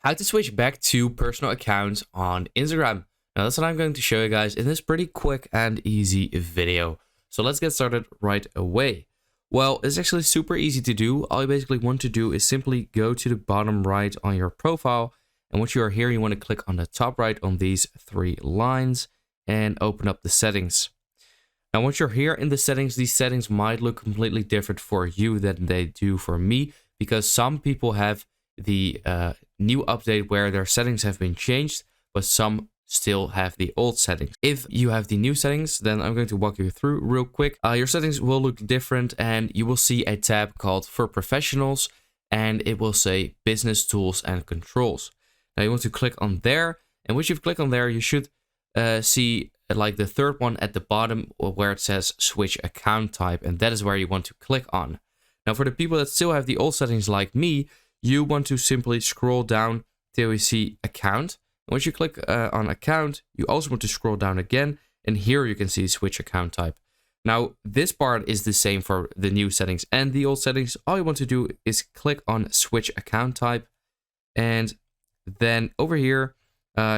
how to switch back to personal accounts on Instagram. Now that's what I'm going to show you guys in this pretty quick and easy video. So let's get started right away. Well, it's actually super easy to do. All you basically want to do is simply go to the bottom right on your profile. And once you are here, you want to click on the top right on these three lines and open up the settings. Now, once you're here in the settings, these settings might look completely different for you than they do for me, because some people have the new update where their settings have been changed, but some still have the old settings. If you have the new settings, then I'm going to walk you through real quick. Your settings will look different, and you will see a tab called For Professionals, and it will say Business Tools and Controls. Now you want to click on there, and once you've clicked on there, you should see like the third one at the bottom where it says Switch Account Type, and that is where you want to click on. Now for the people that still have the old settings like me, you want to simply scroll down till you see Account. Once you click on Account, you also want to scroll down again, and here you can see Switch Account Type. Now this part is the same for the new settings and the old settings. All you want to do is click on Switch Account Type, and then over here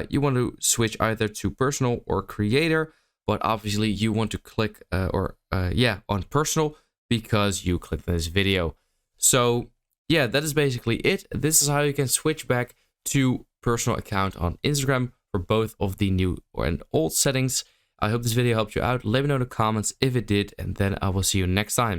you want to switch either to personal or creator, but obviously you want to click on personal because you clicked this video. So yeah, that is basically it. This is how you can switch back to personal account on Instagram for both of the new and old settings. I hope this video helped you out. Let me know in the comments if it did, and then I will see you next time.